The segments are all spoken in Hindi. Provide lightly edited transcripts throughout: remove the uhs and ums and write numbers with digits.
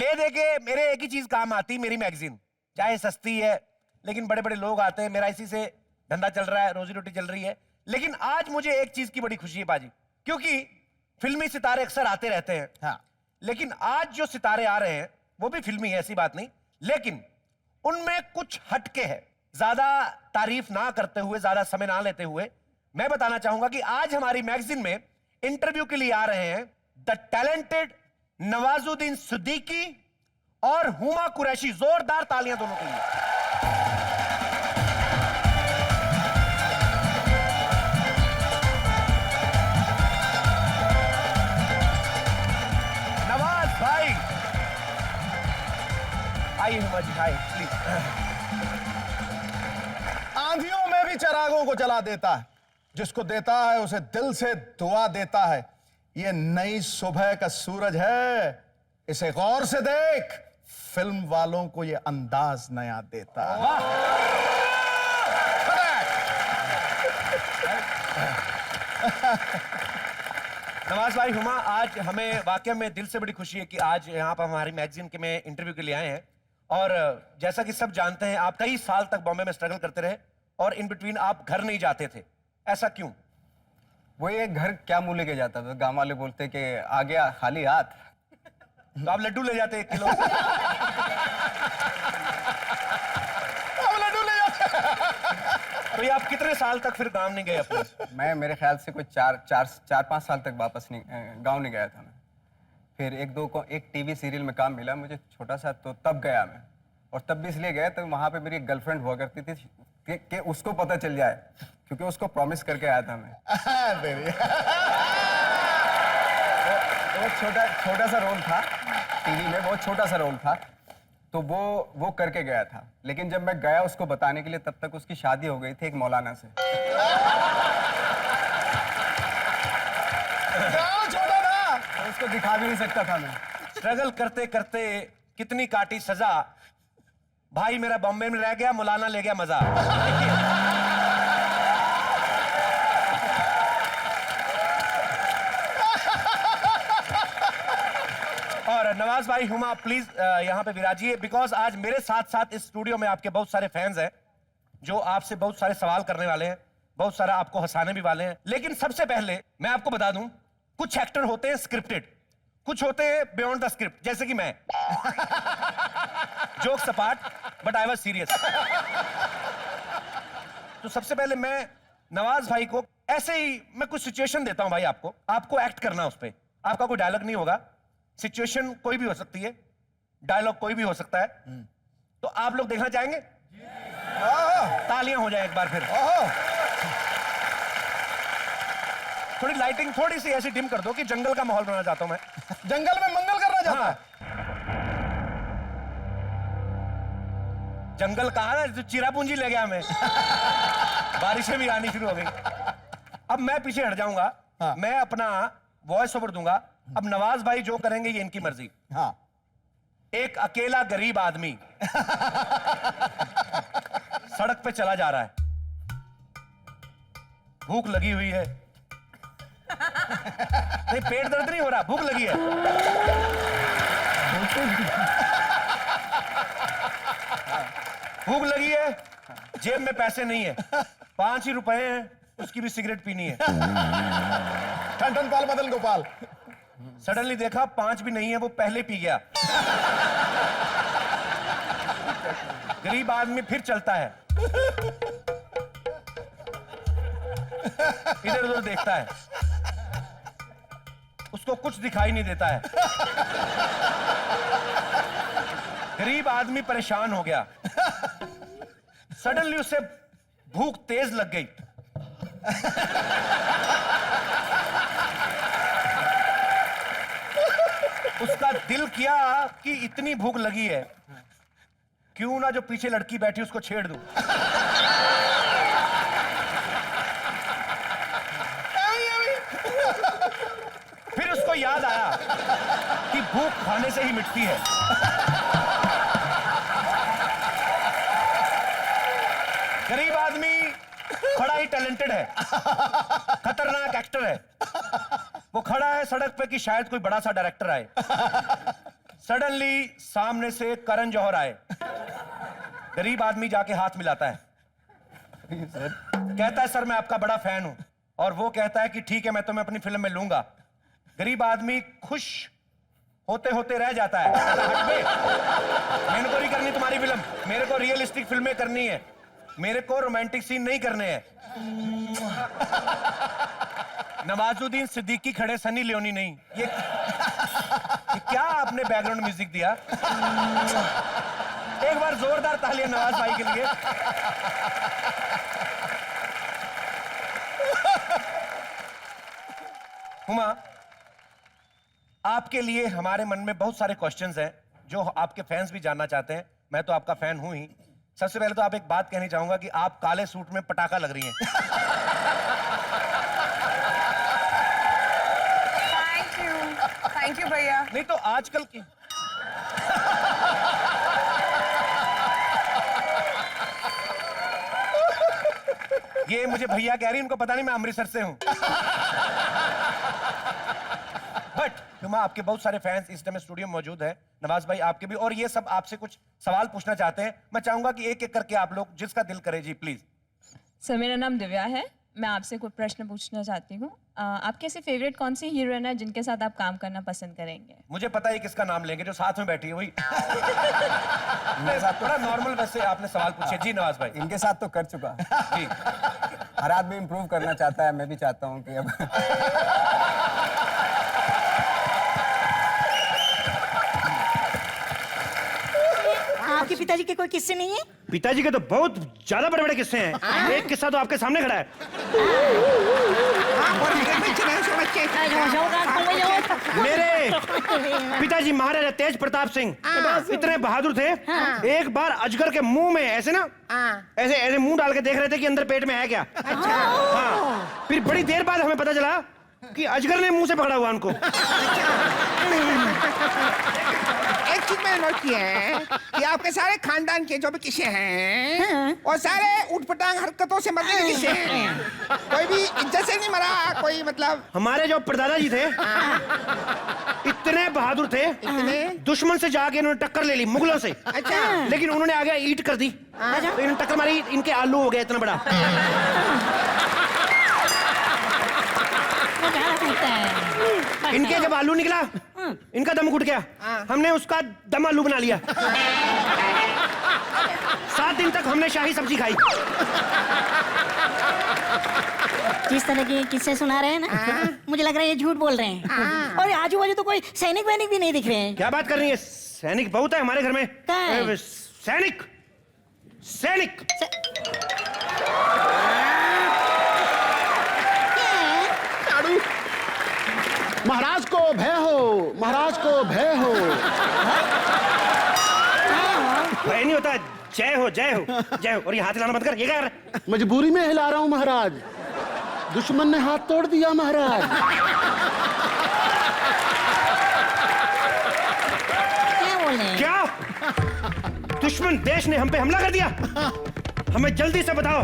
ले दे के मेरे एक ही चीज काम आती, मेरी मैगजीन, चाहे सस्ती है लेकिन बड़े बड़े लोग आते हैं, मेरा इसी से धंधा चल रहा है, रोजी रोटी चल रही है। लेकिन आज मुझे एक चीज की बड़ी खुशी है बाजी, क्योंकि फिल्मी सितारे अक्सर आते रहते हैं। हाँ। लेकिन आज जो सितारे आ रहे हैं वो भी फिल्मी है, ऐसी बात नहीं, लेकिन उनमें कुछ हटके है। ज्यादा तारीफ ना करते हुए, ज्यादा समय ना लेते हुए, मैं बताना चाहूंगा कि आज हमारी मैगजीन में इंटरव्यू के लिए आ रहे हैं द टैलेंटेड नवाजुद्दीन सिद्दीकी और हुमा कुरैशी। जोरदार तालियां दोनों के लिए। नवाज भाई आइए, हुमा जी आइए प्लीज। आंधियों में भी चिरागों को जला देता है, जिसको देता है उसे दिल से दुआ देता है। ये नई सुबह का सूरज है, इसे गौर से देख, फिल्म वालों को ये अंदाज नया देता है। नवाज भाई, हुमा, आज हमें वाकई में दिल से बड़ी खुशी है कि आज यहाँ पर हमारी मैगजीन के में इंटरव्यू के लिए आए हैं। और जैसा कि सब जानते हैं, आप कई साल तक बॉम्बे में स्ट्रगल करते रहे और इन बिटवीन आप घर नहीं जाते थे, ऐसा क्यों? वो ये घर क्या मुंह लेके जाता था, गांव वाले बोलते कि आ गया खाली हाथ, तो आप लड्डू ले जाते 1 किलो। अब लड्डू ले जाते। तो ये आप कितने साल तक फिर गांव नहीं गए अपने? मैं मेरे ख्याल से कोई 4-5 साल तक वापस नहीं गांव नहीं गया था मैं। फिर एक टीवी सीरियल में काम मिला मुझे छोटा सा, तो तब गया मैं। और तब भी इसलिए गया तो वहां पे मेरी एक गर्लफ्रेंड हुआ करती थी कि उसको पता चल जाए, क्योंकि उसको प्रॉमिस करके आया था मैं। वो छोटा सा रोल था टीवी में, बहुत छोटा सा रोल था, तो वो करके गया था। लेकिन जब मैं गया उसको बताने के लिए, तब तक उसकी शादी हो गई थी एक मौलाना से। छोटा था, तो उसको दिखा भी नहीं सकता था मैं। स्ट्रगल करते करते कितनी काटी सजा, भाई मेरा बॉम्बे में रह गया, मौलाना ले गया मजा। और नवाज भाई, हुमा प्लीज यहां पे विराजिए, बिकॉज आज मेरे साथ साथ इस स्टूडियो में आपके बहुत सारे फैंस हैं जो आपसे बहुत सारे सवाल करने वाले हैं, बहुत सारा आपको हंसाने भी वाले हैं। लेकिन सबसे पहले मैं आपको बता दूं, कुछ एक्टर होते हैं स्क्रिप्टेड, कुछ होते हैं बियॉन्ड द स्क्रिप्ट, जैसे कि मैं। जोक सपाट, बट आई वाज सीरियस। तो सबसे पहले मैं नवाज भाई को ऐसे ही मैं कुछ सिचुएशन देता हूं भाई, आपको एक्ट करना उस पर। आपका कोई डायलॉग नहीं होगा, सिचुएशन कोई भी हो सकती है, डायलॉग कोई भी हो सकता है। तो आप लोग देखना चाहेंगे? तालियां हो जाए एक बार फिर। थोड़ी लाइटिंग थोड़ी सी ऐसी डिम कर दो कि जंगल का माहौल बनाना चाहता हूं मैं। जंगल में मंगल करना चाहता है। जंगल कहा ना, तो चिरापूंजी ले गया हमें। बारिशें भी आनी शुरू हो गई। अब मैं पीछे हट जाऊंगा, मैं अपना वॉइस ओवर दूंगा। अब नवाज भाई जो करेंगे ये इनकी मर्जी। हाँ। एक अकेला गरीब आदमी सड़क पे चला जा रहा है, भूख लगी हुई है। नहीं, पेट दर्द नहीं हो रहा, भूख लगी है। भूख लगी है, जेब में पैसे नहीं है, 5 ही रुपए हैं, उसकी भी सिगरेट पीनी है। ठन ठन पाल बदल गोपाल। सडनली देखा 5 भी नहीं है, वो पहले पी गया। गरीब आदमी फिर चलता है, इधर उधर देखता है, उसको कुछ दिखाई नहीं देता है। गरीब आदमी परेशान हो गया, सडनली उसे भूख तेज लग गई। उसका दिल किया कि इतनी भूख लगी है, क्यों ना जो पीछे लड़की बैठी उसको छेड़ दूं। फिर उसको याद आया कि भूख खाने से ही मिटती है। गरीब आदमी बड़ा ही टैलेंटेड है, खतरनाक एक्टर है। वो खड़ा है सड़क पे कि शायद कोई बड़ा सा डायरेक्टर आए। सडनली सामने से करण जौहर आए। गरीब आदमी जाके हाथ मिलाता है, कहता है सर मैं आपका बड़ा फैन हूं, और वो कहता है कि ठीक है मैं तुम्हें अपनी फिल्म में लूंगा। गरीब आदमी खुश होते होते रह जाता है। मैंने को नहीं करनी तुम्हारी फिल्म, मेरे को रियलिस्टिक फिल्में करनी है, मेरे को रोमांटिक सीन नहीं करने हैं। नवाजुद्दीन सिद्दीकी खड़े, सनी लियोनी नहीं। ये क्या आपने बैकग्राउंड म्यूजिक दिया? एक बार जोरदार तालियां नवाज भाई के लिए। हुमा, आपके लिए हमारे मन में बहुत सारे क्वेश्चंस हैं जो आपके फैंस भी जानना चाहते हैं। मैं तो आपका फैन हूं ही। सबसे पहले तो आप एक बात कहनी चाहूंगा कि आप काले सूट में पटाखा लग रही हैं। थैंक यू भैया। नहीं तो आजकल की ये मुझे भैया कह रही है, उनको पता नहीं मैं अमृतसर से हूं। बट हुमा, आपके बहुत सारे फैंस इस टाइम स्टूडियो में मौजूद है, नवाज भाई आपके भी, और ये सब आपसे कुछ सवाल पूछना चाहते हैं। मैं चाहूंगा कि एक एक करके आप लोग जिसका दिल करे जी प्लीज। सर मेरा नाम दिव्या है, मैं आपसे कोई प्रश्न पूछना चाहती हूँ। आपके ऐसे फेवरेट कौन सी हीरोइन है जिनके साथ आप काम करना पसंद करेंगे? मुझे पता है किसका नाम लेंगे, जो साथ में बैठी है वही। मेरे साथ थोड़ा नॉर्मल वैसे आपने सवाल पूछे। जी नवाज भाई। इनके साथ तो कर चुका। जी हर आदमी इम्प्रूव करना चाहता है, मैं भी चाहता हूँ कि अब आपके पिताजी के कोई किस्से नहीं है? पिताजी के तो बहुत ज्यादा बड़े बड़े किस्से हैं। एक किस्सा तो आपके सामने खड़ा है। मेरे पिताजी महाराजा तेज प्रताप सिंह इतने बहादुर थे, एक बार अजगर के मुंह में ऐसे ना ऐसे ऐसे मुंह डाल के देख रहे थे कि अंदर पेट में है क्या। हाँ, फिर बड़ी देर बाद हमें पता चला कि अजगर ने मुंह से पकड़ा हुआ उनको। एक चीज मैंने नोट किया है कि आपके सारे खानदान के जो भी किस्से हैं और सारे उठपटांग हरकतों से मरने के किस्से हैं। कोई भी इज्जत से नहीं मरा, कोई मतलब। हमारे जो परदादा जी थे इतने बहादुर थे, दुश्मन से जाके इन्होंने टक्कर ले ली मुगलों से। अच्छा। लेकिन उन्होंने आगे ईंट कर दी, तो इन्होंने टक्कर मारी, इनके आलू हो गया इतना बड़ा। इनके जब आलू निकला, इनका दम घुट गया, हमने उसका दम आलू बना लिया। 7 दिन तक हमने शाही सब्जी खाई। जिस तरह के किस्से सुना रहे हैं ना, मुझे लग रहा है ये झूठ बोल रहे हैं। और आजू बाजू तो कोई सैनिक वैनिक भी नहीं दिख रहे हैं। क्या बात कर रही है? सैनिक बहुत है हमारे घर में। है? सैनिक सैनिक महाराज को भय हो, महाराज को भय हो। भय नहीं होता, जय हो जय हो जय हो। और ये हाथ हिलाना मत कर, ये क्या कर रहा है? मजबूरी में हिला रहा हूं महाराज, दुश्मन ने हाथ तोड़ दिया महाराज। क्या बोल रहे हैं? क्या दुश्मन देश ने हम पे हमला कर दिया? हमें जल्दी से बताओ,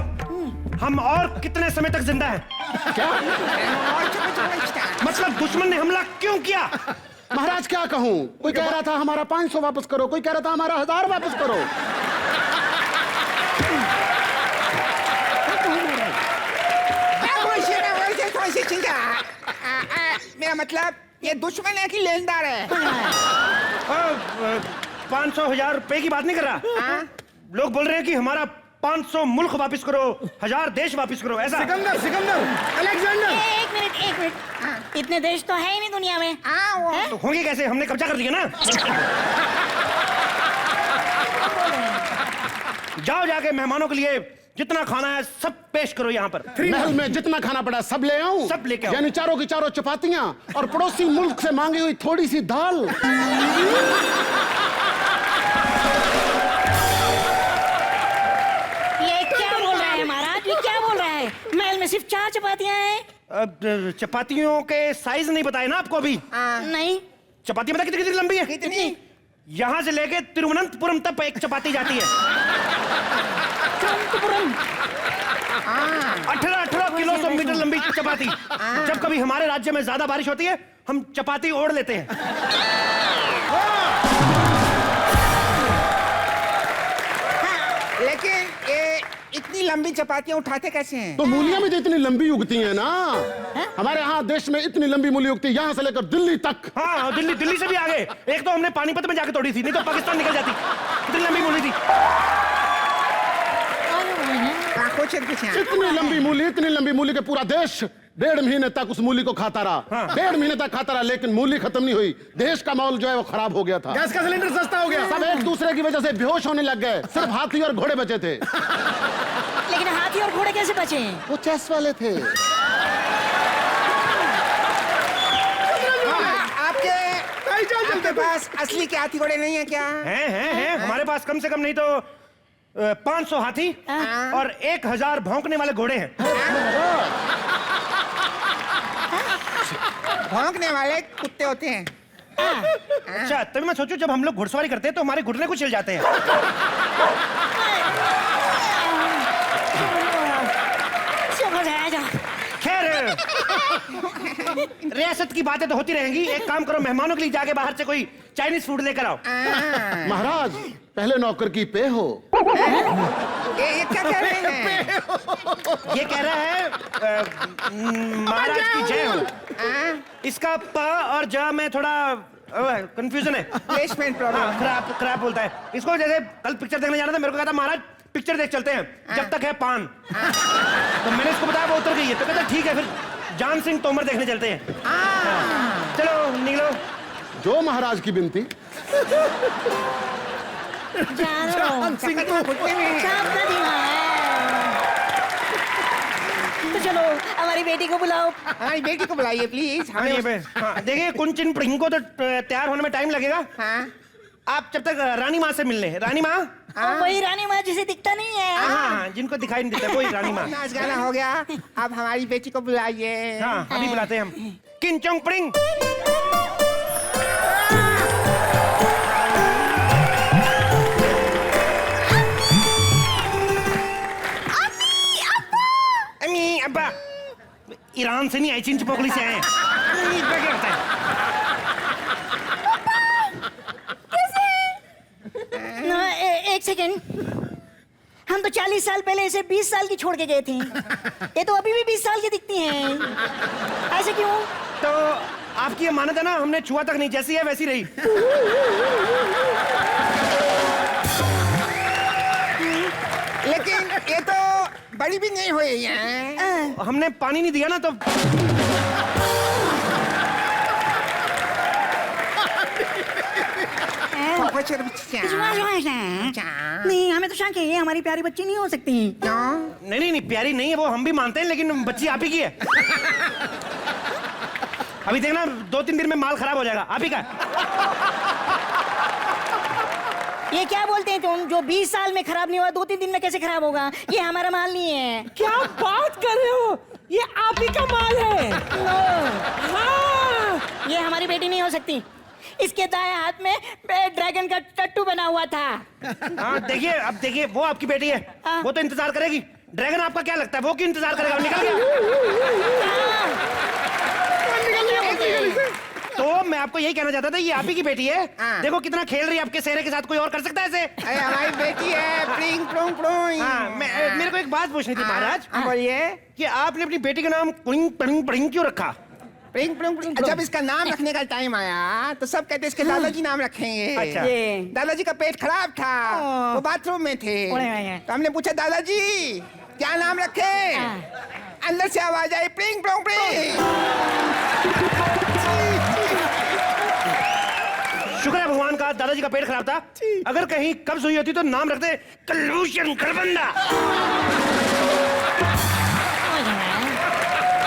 हम और कितने समय तक जिंदा हैं? क्या मतलब दुश्मन ने हमला क्यों किया? महाराज क्या कहूं, कोई कह रहा था हमारा 500 वापस करो, कोई कह रहा था हमारा 1000 वापस करो। मेरा मतलब ये दुश्मन है कि लेनदार है? 500-1000 रुपए की बात नहीं कर रहा। लोग बोल रहे हैं कि हमारा 500 मुल्क वापस करो, 1000 देश वापस करो, ऐसा। सिकंदर, सिकंदर, अलेक्जेंडर। एक मिनट। इतने देश तो है ही नहीं दुनिया में। तो होंगे कैसे? हमने कब्जा कर लिया ना। जाओ जाके मेहमानों के लिए जितना खाना है सब पेश करो यहाँ पर। महल में जितना खाना पड़ा सब ले आऊं? सब लेके आओ। यानी चारों की चारों चपातियां और पड़ोसी मुल्क से मांगी हुई थोड़ी सी दाल। ये क्या बोल रहा है महाराज? ये क्या बोल रहा है? महल में सिर्फ 4 चपातियां हैं। अब चपातियों के साइज नहीं बताए ना आपको अभी? नहीं। चपाती पता कितनी कितनी लंबी है? कितनी? यहाँ से लेके तिरुवनंतपुरम तक एक चपाती जाती है। 18 मीटर लंबी चपाती। जब कभी हमारे राज्य में ज्यादा बारिश होती है हम चपाती ओढ़ लेते हैं। लंबी चपातियां उठाते कैसे हैं? तो मूलियां भी तो इतनी लंबी उगती हैं ना। हमारे यहाँ देश में इतनी लंबी मूली उगती है, यहाँ से लेकर दिल्ली तक। हाँ, दिल्ली से भी आगे। एक तो हमने पानीपत में जाके तोड़ी थी, नहीं तो पाकिस्तान निकल जाती। इतनी लंबी मूली थी। इतनी लंबी मूली के पूरा देश 1.5 महीने तक उस मूली को खाता रहा। 1.5 महीने तक खाता रहा, लेकिन मूली खत्म नहीं हुई। देश का माहौल जो है वो खराब हो गया था। गैस का सिलेंडर सस्ता हो गया। सब एक दूसरे की वजह से बेहोश होने लग गए। सिर्फ हाथी और घोड़े बचे थे। लेकिन हाथी और घोड़े कैसे बचे? वो चेस वाले थे। आपके पास असली के हाथी घोड़े नहीं है क्या? हैं। हमारे पास कम से कम नहीं तो 500 हाथी और 1000 भौंकने वाले घोड़े हैं। भौंकने वाले कुत्ते होते हैं। अच्छा, तभी मैं सोचूं जब हम लोग घुड़सवारी करते हैं तो हमारे घुटने कुछ हिल जाते हैं। खैर, रियासत की बातें तो होती रहेंगी। एक काम करो, मेहमानों के लिए जाके बाहर से कोई चाइनीज फूड लेकर आओ। महाराज, पहले नौकर की पे हो। ये क्या कह रहे हैं? ये कह रहा है महाराज की जय हो। इसका प और ज में थोड़ा कंफ्यूजन है। Placement problem. खराब बोलता है। इसको जैसे कल पिक्चर देखने जाना था, मेरे को कहता महाराज पिक्चर देख चलते हैं जब तक है पान। तो मैंने इसको बताया, वो उतर गई है। तो कहता ठीक है, फिर जान सिंह तोमर देखने चलते हैं। चलो निकलो। जो महाराज की बिनती। तो चलो हमारी बेटी को बुलाओ। हमारी बेटी को बुलाइए प्लीज। देखिए, कुंचिन प्रिंग को तो तैयार होने में टाइम लगेगा। आप जब तक रानी माँ से मिल लें। रानी माँ? वही रानी माँ जिसे दिखता नहीं है। हाँ, जिनको दिखाई नहीं देता, वही रानी माँ। नाच गाना हो गया, अब हमारी बेटी को बुलाइए। हाँ, अभी बुलाते हैं हम। किंचोंग प्रिंग। अम्मी अब्बा। ईरान से नहीं आई, चिंचपोकली से आए हैं। क्या करता है? एक सेकेंड, हम तो 40 साल पहले इसे 20 साल की छोड़ के गए थे। ये तो अभी भी 20 साल की दिखती हैं। ऐसे क्यों? तो आपकी ये मानत है ना, हमने छुआ तक नहीं, जैसी है वैसी रही। लेकिन ये तो बड़ी भी नहीं हुई है। हमने पानी नहीं दिया ना, तो नहीं, हमें तो शक है ये हमारी प्यारी बच्ची नहीं हो सकती। नहीं, प्यारी नहीं है वो, हम भी मानते हैं, लेकिन बच्ची आप ही की है। अभी देखना 2-3 दिन में माल खराब हो जाएगा। आप ही का। ये क्या बोलते हैं तुम? जो 20 साल में खराब नहीं हुआ 2-3 दिन में कैसे खराब होगा? ये हमारा माल नहीं है। क्या बात कर रहे हो? ये आप ही का माल है। हाँ। ये हमारी बेटी नहीं हो सकती। इसके दाएं हाथ में ड्रैगन का टट्टू बना हुआ था। हाँ, देखिए, अब देखिए, वो आपकी बेटी है। वो तो इंतजार करेगी। ड्रैगन आपका क्या लगता है, वो क्यों इंतजार करेगा? निकल गया। तो मैं आपको यही कहना चाहता था, ये आप ही की बेटी है। देखो कितना खेल रही है आपके सेहरे के साथ। कोई और कर सकता है ऐसे? अरे हमारी बेटी है। प्लिंग प्लुंग प्लुंग। हाँ, मेरे को एक बात पूछनी थी महाराज। बोलिए। कि आपने अपनी बेटी का नाम प्लिंग प्लिंग प्लिंग क्यों रखा? प्लिंग प्लुंग प्लुंग। जब इसका नाम रखने का टाइम आया तो सब कहते इसके दादाजी नाम रखेंगे। अच्छा। दादाजी का पेट खराब था, वो बाथरूम में थे। तो हमने पूछा दादाजी क्या नाम रखे? अंदर से आवाज आई, प्लिंग प्लुंग प्लिंग। शुक्र है भगवान का, दादाजी का पेट खराब था। अगर कहीं कब्ज हुई होती तो नाम रखते कल्लूशन खरबंदा।